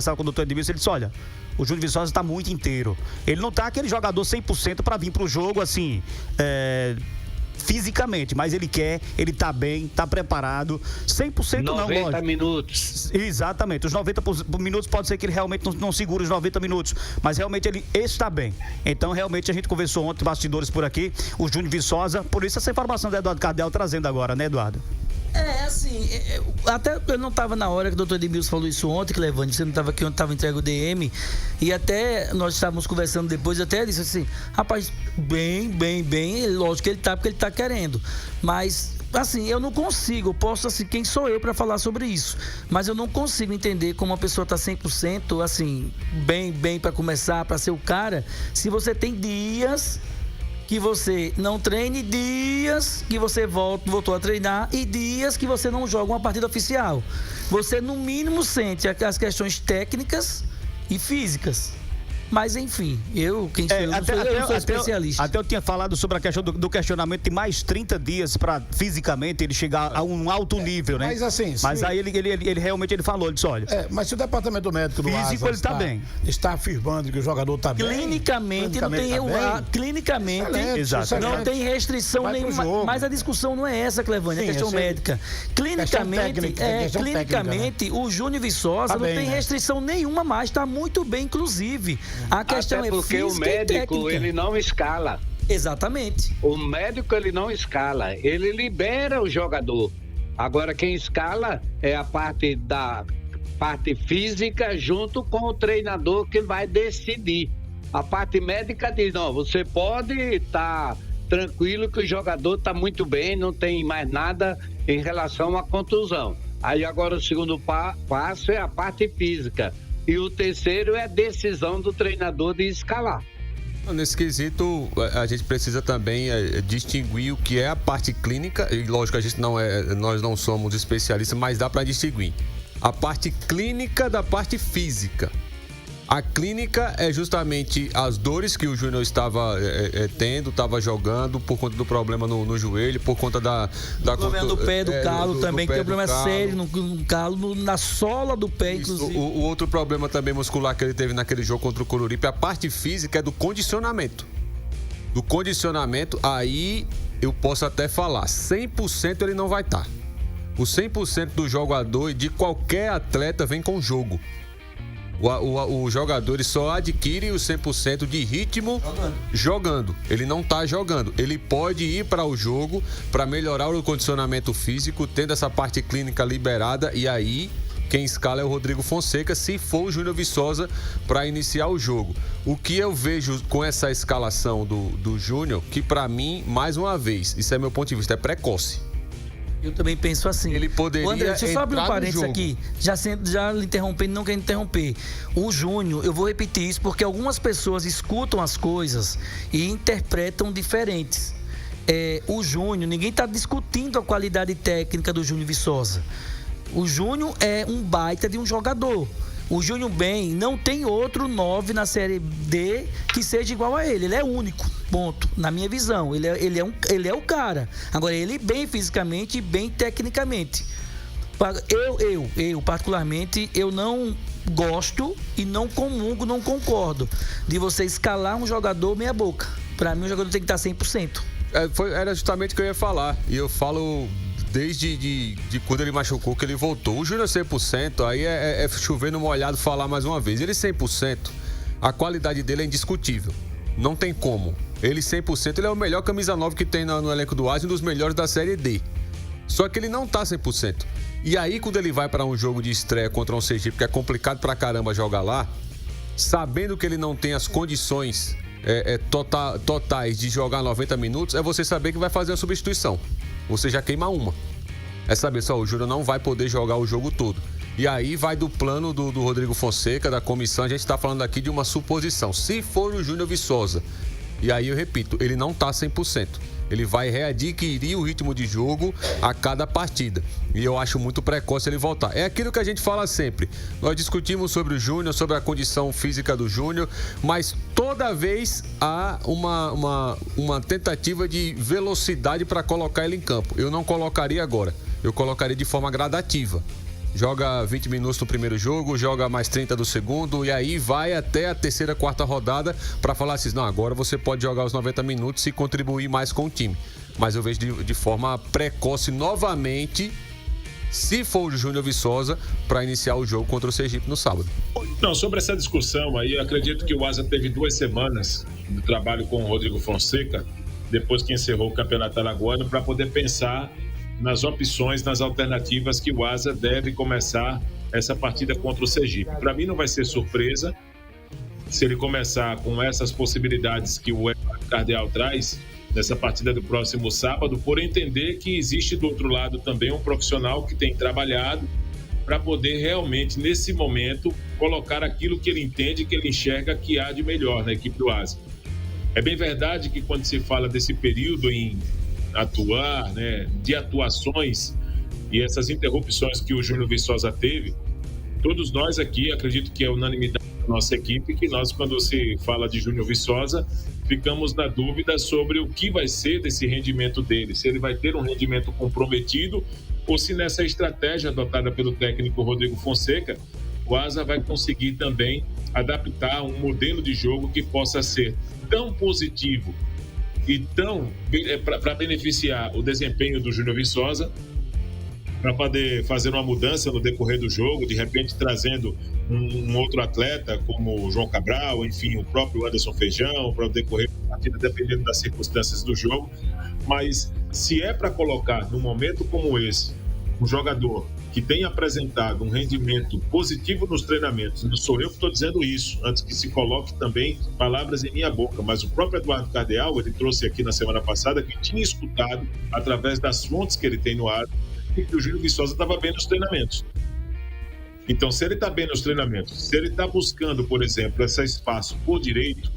com o doutor Edmilson, ele disse, olha, o Júnior Viçosa está muito inteiro. Ele não está aquele jogador 100% para vir para o jogo, assim, fisicamente, mas ele quer, ele tá bem, tá preparado, 100% não, lógico. 90 minutos. Exatamente, os 90 minutos pode ser que ele realmente não segure os 90 minutos, mas realmente ele está bem. Então, realmente, a gente conversou ontem, bastidores por aqui, o Júnior Viçosa, por isso essa informação do Eduardo Cardel trazendo agora, né, Eduardo? Até eu não estava na hora que o doutor Edmilson falou isso ontem, que Levante, você não estava aqui ontem, estava entregue o DM, e até nós estávamos conversando depois, até disse assim, rapaz, bem, lógico que ele tá, porque ele tá querendo, mas, assim, eu não consigo, posso, assim, quem sou eu para falar sobre isso, mas eu não consigo entender como uma pessoa tá 100%, assim, bem para começar, para ser o cara, se você tem dias que você não treine, dias que você voltou a treinar e dias que você não joga uma partida oficial. Você, no mínimo, sente as questões técnicas e físicas. Mas, enfim, eu não sou especialista. Até eu tinha falado sobre a questão do questionamento de mais 30 dias para fisicamente ele chegar a um alto nível, né? Mas assim... Mas aí ele realmente falou, ele disse, olha... mas se o departamento médico do físico, ele tá bem. Está afirmando que o jogador está bem... Clinicamente, não tem clinicamente, não tem restrição nenhuma. Mas a discussão não é essa, Clevânia, é questão médica. Clinicamente, o Júnior Viçosa não tem restrição nenhuma mais, está muito bem, inclusive. A questão até porque o médico, ele não escala. Exatamente. O médico, ele não escala. Ele libera o jogador. Agora, quem escala é a parte física junto com o treinador que vai decidir. A parte médica diz, não, você pode estar tranquilo que o jogador está muito bem, não tem mais nada em relação à contusão. Aí agora o segundo passo é a parte física. E o terceiro é a decisão do treinador de escalar. Nesse quesito, a gente precisa também distinguir o que é a parte clínica, e lógico, nós não somos especialistas, mas dá para distinguir a parte clínica da parte física. A clínica é justamente as dores que o Júnior estava estava jogando por conta do problema no joelho, por conta da problema do pé, do calo também, que tem um problema sério no calo, na sola do pé, inclusive. O outro problema também muscular que ele teve naquele jogo contra o Coruripe, a parte física é do condicionamento. Do condicionamento, aí eu posso até falar, 100% ele não vai estar. O 100% do jogador e de qualquer atleta vem com jogo. O jogador ele só adquire o 100% de ritmo jogando. Ele não está jogando. Ele pode ir para o jogo para melhorar o condicionamento físico, tendo essa parte clínica liberada. E aí, quem escala é o Rodrigo Fonseca, se for o Júnior Viçosa para iniciar o jogo. O que eu vejo com essa escalação do Júnior, que para mim, mais uma vez, isso é meu ponto de vista, é precoce. Eu também penso assim. Ele poderia André, deixa eu só abrir um parênteses aqui, já lhe interrompendo, não quero interromper. O Júnior, eu vou repetir isso porque algumas pessoas escutam as coisas e interpretam diferentes. O Júnior, ninguém está discutindo a qualidade técnica do Júnior Viçosa. O Júnior é um baita de um jogador. O Júnior bem, não tem outro 9 na Série D que seja igual a ele. Ele é único, ponto. Na minha visão, ele é o cara. Agora, ele bem fisicamente e bem tecnicamente. Eu particularmente, eu não gosto e não comungo, não concordo de você escalar um jogador meia boca. Para mim, o jogador tem que estar 100%. Era justamente o que eu ia falar. E eu falo... Desde de quando ele machucou, que ele voltou. O Júnior 100%, aí é chover no molhado falar mais uma vez. Ele 100%, a qualidade dele é indiscutível. Não tem como. Ele 100%, ele é o melhor camisa 9 que tem no elenco do Ásia, um dos melhores da Série D. Só que ele não tá 100%. E aí, quando ele vai para um jogo de estreia contra um Sergipe, que é complicado pra caramba jogar lá, sabendo que ele não tem as condições totais de jogar 90 minutos, é você saber que vai fazer a substituição. Você já queima uma. É saber só, o Júnior não vai poder jogar o jogo todo. E aí vai do plano do Rodrigo Fonseca, da comissão, a gente está falando aqui de uma suposição. Se for o Júnior Viçosa, e aí eu repito, ele não está 100%. Ele vai readquirir o ritmo de jogo a cada partida. E eu acho muito precoce ele voltar. É aquilo que a gente fala sempre. Nós discutimos sobre o Júnior, sobre a condição física do Júnior, mas toda vez há uma tentativa de velocidade para colocar ele em campo. Eu não colocaria agora. Eu colocaria de forma gradativa. joga 20 minutos no primeiro jogo, joga mais 30 do segundo, e aí vai até a terceira, quarta rodada para falar assim, não, agora você pode jogar os 90 minutos e contribuir mais com o time. Mas eu vejo de forma precoce novamente, se for o Júnior Viçosa, para iniciar o jogo contra o Sergipe no sábado. Não, sobre essa discussão aí, eu acredito que o Asa teve 2 semanas de trabalho com o Rodrigo Fonseca, depois que encerrou o Campeonato Alagoano, para poder pensar nas opções, nas alternativas que o Asa deve começar essa partida contra o Sergipe. Para mim não vai ser surpresa se ele começar com essas possibilidades que o Cardeal traz nessa partida do próximo sábado, por entender que existe do outro lado também um profissional que tem trabalhado para poder realmente, nesse momento, colocar aquilo que ele entende, que ele enxerga que há de melhor na equipe do Asa. É bem verdade que quando se fala desse período em atuar, né, de atuações e essas interrupções que o Júnior Viçosa teve, todos nós aqui, acredito que é unanimidade da nossa equipe, que nós, quando se fala de Júnior Viçosa, ficamos na dúvida sobre o que vai ser desse rendimento dele, se ele vai ter um rendimento comprometido ou se nessa estratégia adotada pelo técnico Rodrigo Fonseca, o Asa vai conseguir também adaptar um modelo de jogo que possa ser tão positivo e tão para beneficiar o desempenho do Júnior Viçosa, para poder fazer uma mudança no decorrer do jogo, de repente trazendo um outro atleta como o João Cabral, enfim, o próprio Anderson Feijão, para o decorrer da partida, dependendo das circunstâncias do jogo. Mas se é para colocar num momento como esse um jogador que tem apresentado um rendimento positivo nos treinamentos, não sou eu que estou dizendo isso, antes que se coloque também palavras em minha boca, mas o próprio Eduardo Cardeal, ele trouxe aqui na semana passada que tinha escutado, através das fontes que ele tem no ar, que o Júnior Viçosa estava bem nos treinamentos. Então, se ele está bem nos treinamentos, se ele está buscando, por exemplo, esse espaço por direito,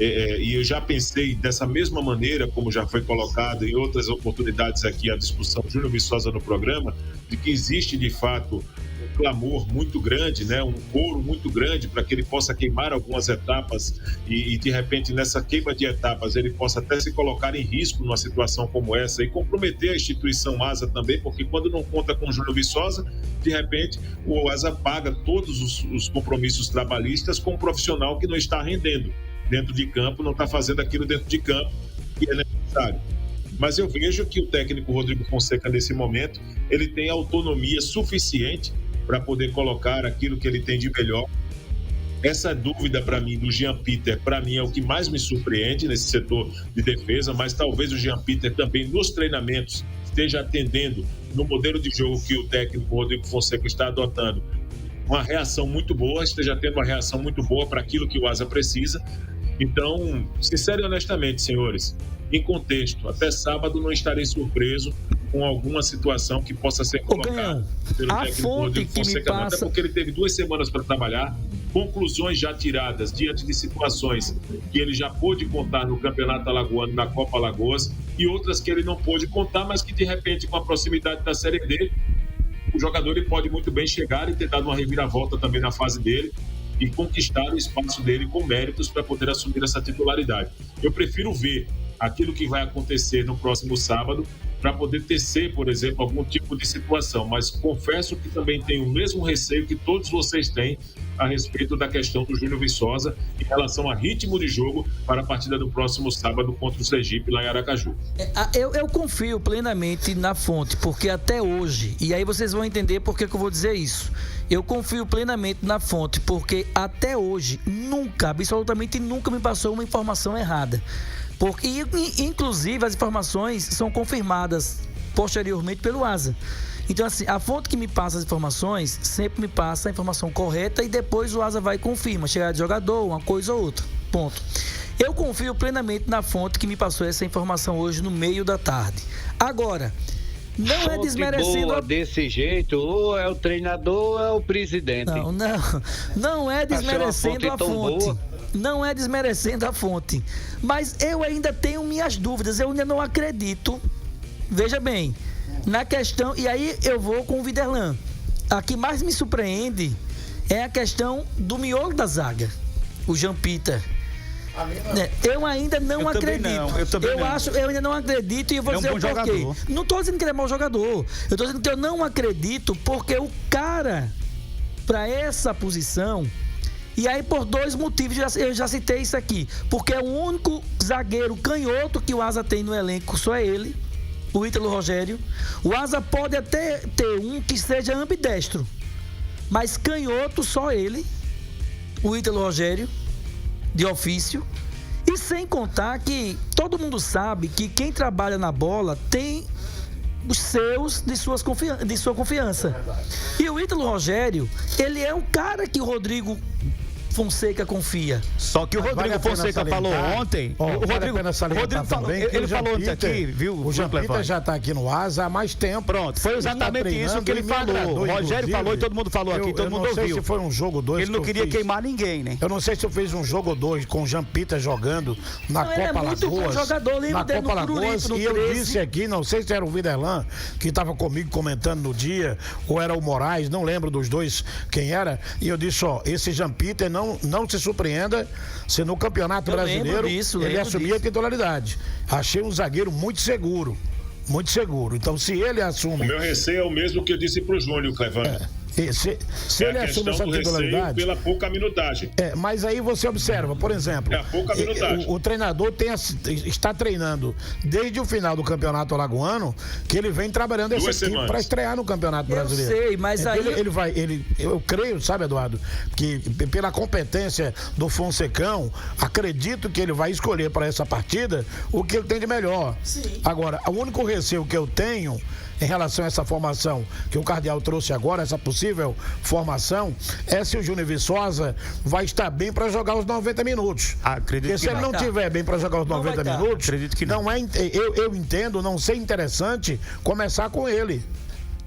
e eu já pensei dessa mesma maneira, como já foi colocado em outras oportunidades aqui a discussão Júnior Viçosa no programa, de que existe de fato um clamor muito grande, né? Um coro muito grande para que ele possa queimar algumas etapas e de repente nessa queima de etapas ele possa até se colocar em risco numa situação como essa e comprometer a instituição Asa também, porque quando não conta com o Júnior Viçosa, de repente o Asa paga todos os compromissos trabalhistas com um profissional que não está rendendo dentro de campo, não está fazendo aquilo dentro de campo que é necessário. Mas eu vejo que o técnico Rodrigo Fonseca, nesse momento, ele tem autonomia suficiente para poder colocar aquilo que ele tem de melhor. Essa dúvida, para mim, do Jean Pieter, para mim, é o que mais me surpreende nesse setor de defesa, mas talvez o Jean Pieter também, nos treinamentos, esteja atendendo no modelo de jogo que o técnico Rodrigo Fonseca está adotando, uma reação muito boa, esteja tendo uma reação muito boa para aquilo que o Asa precisa. Então, sincero e honestamente, senhores, em contexto, até sábado não estarei surpreso com alguma situação que possa ser colocada pelo técnico Rodrigo Fonseca, até porque ele teve 2 semanas para trabalhar, conclusões já tiradas diante de situações que ele já pôde contar no Campeonato Alagoano, na Copa Alagoas, e outras que ele não pôde contar, mas que de repente, com a proximidade da Série D, o jogador ele pode muito bem chegar e ter dado uma reviravolta também na fase dele e conquistar o espaço dele com méritos para poder assumir essa titularidade. Eu prefiro ver aquilo que vai acontecer no próximo sábado para poder tecer, por exemplo, algum tipo de situação, mas confesso que também tenho o mesmo receio que todos vocês têm a respeito da questão do Júnior Viçosa em relação a ritmo de jogo para a partida do próximo sábado contra o Sergipe lá em Aracaju. Eu confio plenamente na fonte, porque até hoje, e aí vocês vão entender por que eu vou dizer isso, eu confio plenamente na fonte, porque até hoje nunca, absolutamente nunca me passou uma informação errada. Porque, inclusive, as informações são confirmadas posteriormente pelo Asa. Então, assim, a fonte que me passa as informações sempre me passa a informação correta e depois o Asa vai e confirma, chegada de jogador, uma coisa ou outra. Ponto. Eu confio plenamente na fonte que me passou essa informação hoje no meio da tarde. Agora, não é desmerecendo... Boa, desse jeito, ou é o treinador ou é o presidente. Não é desmerecendo a fonte. Não é desmerecendo a fonte. Mas eu ainda tenho minhas dúvidas, eu ainda não acredito. Veja bem, na questão... E aí eu vou com o Viderlan. A que mais me surpreende é a questão do miolo da zaga. O Jean Pieter. Eu ainda não acredito. Eu ainda não acredito e eu vou dizer o porquê. Não estou dizendo que ele é mau jogador. Eu estou dizendo que eu não acredito porque o cara, para essa posição, e aí por dois motivos, eu já citei isso aqui. Porque é o único zagueiro canhoto que o Asa tem no elenco, só é ele, o Ítalo Rogério. O Asa pode até ter um que seja ambidestro, mas canhoto só ele, o Ítalo Rogério, de ofício. E sem contar que todo mundo sabe que quem trabalha na bola tem os seus de sua confiança. E o Ítalo Rogério, ele é um cara que o Rodrigo Fonseca confia. Só que o Rodrigo Fonseca falou ontem. O Rodrigo falou, ele falou ontem aqui, viu? O Jean-Pierre já está aqui no Asa há mais tempo. Pronto, foi exatamente isso que ele falou. O Rogério falou e todo mundo falou aqui, todo mundo ouviu. Eu não sei se foi um jogo ou dois. Ele não queria queimar ninguém, né? Eu não sei se eu fiz um jogo ou dois com o Jean-Pierre jogando na Copa Lagoas. Ele é muito bom jogador, na Copa Lagoas. E eu disse aqui, não sei se era o Viderlan que estava comigo comentando no dia, ou era o Moraes, não lembro dos dois quem era. E eu disse, esse Jean-Pierre não se surpreenda se no Campeonato Brasileiro ele assumir a titularidade. Achei um zagueiro muito seguro. Muito seguro. Então, se ele assume... O meu receio é o mesmo que eu disse pro Júnior, Clevano. Se ele assume essa titularidade... pela pouca minutagem. Mas aí você observa, por exemplo... a pouca minutagem. O treinador está treinando desde o final do Campeonato Alagoano, que ele vem trabalhando essa equipe para estrear no Campeonato Brasileiro. Eu sei, mas aí... Eu creio, sabe, Eduardo, que pela competência do Fonsecão, acredito que ele vai escolher para essa partida o que ele tem de melhor. Sim. Agora, o único receio que eu tenho em relação a essa formação que o Cardeal trouxe agora, essa possível formação, é se o Júnior Viçosa vai estar bem para jogar os 90 minutos. Porque se ele não estiver bem para jogar os 90 minutos, acredito que não. Eu entendo não ser interessante começar com ele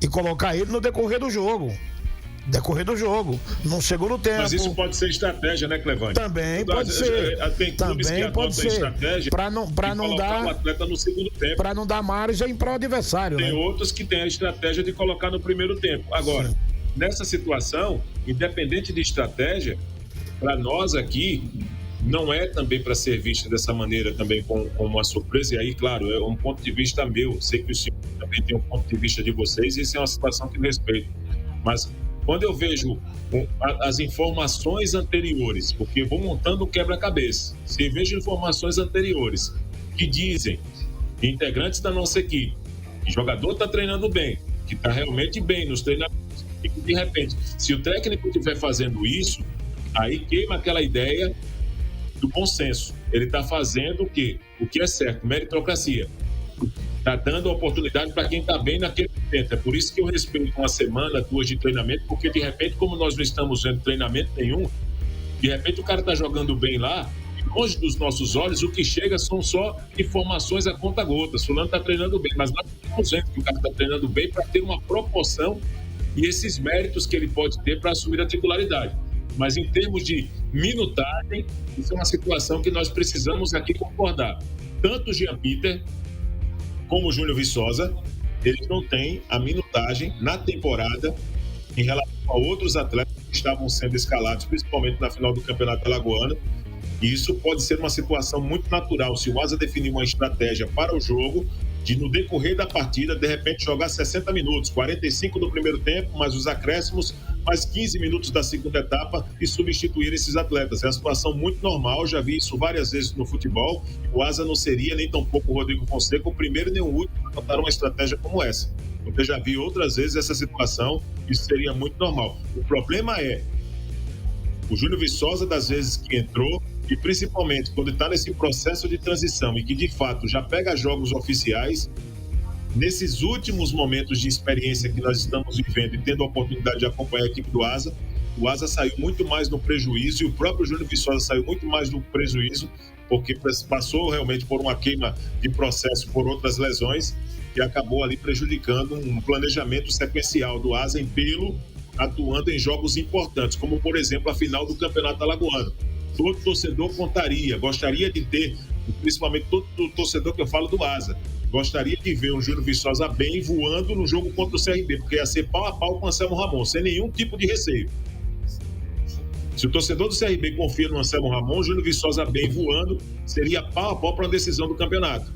e colocar ele no decorrer do jogo. Não chegou no tempo. Mas isso pode ser estratégia, né, Clevante? Também pode ser. Tem clubes que adotam estratégia para não dar o atleta no segundo tempo. Para não dar margem para o adversário. Tem outros que têm a estratégia de colocar no primeiro tempo. Agora, nessa situação, independente de estratégia, para nós aqui, não é também para ser visto dessa maneira também como uma surpresa. E aí, claro, é um ponto de vista meu. Sei que o senhor também tem um ponto de vista de vocês e isso é uma situação que eu respeito. Mas quando eu vejo as informações anteriores, porque eu vou montando um quebra-cabeça, se eu vejo informações anteriores que dizem que integrantes da nossa equipe, que o jogador está treinando bem, que está realmente bem nos treinamentos, e que de repente, se o técnico estiver fazendo isso, aí queima aquela ideia do bom senso. Ele está fazendo o quê? O que é certo, meritocracia. Está dando a oportunidade para quem está bem naquele momento. É por isso que eu respeito uma semana, 2 de treinamento, porque de repente, como nós não estamos vendo treinamento nenhum, de repente o cara está jogando bem lá, e longe dos nossos olhos, o que chega são só informações a conta-gotas. Fulano está treinando bem, mas nós estamos vendo que o cara está treinando bem para ter uma proporção e esses méritos que ele pode ter para assumir a titularidade. Mas em termos de minutagem, isso é uma situação que nós precisamos aqui concordar. Tanto o Jean-Pierre como o Júnior Viçosa, eles não têm a minutagem na temporada em relação a outros atletas que estavam sendo escalados, principalmente na final do Campeonato Alagoano. E isso pode ser uma situação muito natural. Se o Asa definir uma estratégia para o jogo, de no decorrer da partida, de repente jogar 60 minutos, 45 do primeiro tempo, mais os acréscimos, mais 15 minutos da segunda etapa e substituir esses atletas. É uma situação muito normal, já vi isso várias vezes no futebol. O Asa não seria, nem tampouco o Rodrigo Fonseca, o primeiro nem o último a adotar uma estratégia como essa. Eu já vi outras vezes essa situação, isso seria muito normal. O problema é o Júnior Viçosa, das vezes que entrou, e principalmente quando está nesse processo de transição e que de fato já pega jogos oficiais, nesses últimos momentos de experiência que nós estamos vivendo e tendo a oportunidade de acompanhar a equipe do Asa, o Asa saiu muito mais no prejuízo e o próprio Júnior Viçosa saiu muito mais no prejuízo, porque passou realmente por uma queima de processo por outras lesões e acabou ali prejudicando um planejamento sequencial do Asa em pelo, atuando em jogos importantes, como por exemplo a final do Campeonato Alagoano. Todo torcedor gostaria de ter, principalmente todo torcedor que eu falo do Asa, gostaria de ver o Júnior Viçosa bem voando no jogo contra o CRB, porque ia ser pau a pau com o Anselmo Ramon, sem nenhum tipo de receio. Se o torcedor do CRB confia no Anselmo Ramon, Júnior Viçosa bem voando, seria pau a pau para uma decisão do campeonato.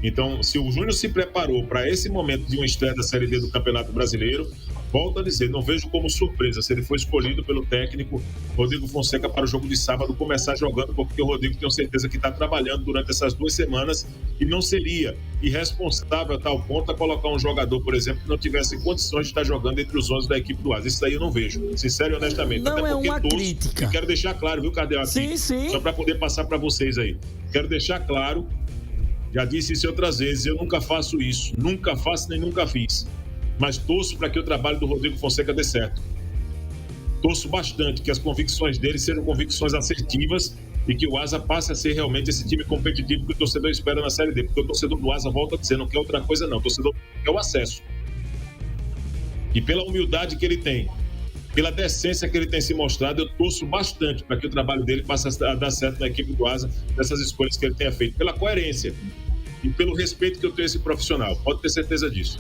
Então, se o Júnior se preparou para esse momento de uma estreia da Série D do Campeonato Brasileiro, volto a dizer, não vejo como surpresa se ele foi escolhido pelo técnico Rodrigo Fonseca para o jogo de sábado começar jogando, porque o Rodrigo tenho certeza que está trabalhando durante essas 2 semanas e não seria irresponsável a tal ponto a colocar um jogador, por exemplo, que não tivesse condições de estar jogando entre os 11 da equipe do Asa. Isso daí eu não vejo, sincero e honestamente. Não até é uma todos, crítica. E quero deixar claro, viu, Cardel, aqui, sim. só para poder passar para vocês aí. Quero deixar claro, já disse isso outras vezes, eu nunca faço isso, nunca faço nem nunca fiz. Mas torço para que o trabalho do Rodrigo Fonseca dê certo. Torço bastante que as convicções dele sejam convicções assertivas e que o Asa passe a ser realmente esse time competitivo que o torcedor espera na Série D. Porque o torcedor do Asa, volta a dizer, não quer outra coisa não. O torcedor quer o acesso. E pela humildade que ele tem, pela decência que ele tem se mostrado, eu torço bastante para que o trabalho dele passe a dar certo na equipe do Asa, dessas escolhas que ele tenha feito. Pela coerência e pelo respeito que eu tenho a esse profissional. Pode ter certeza disso.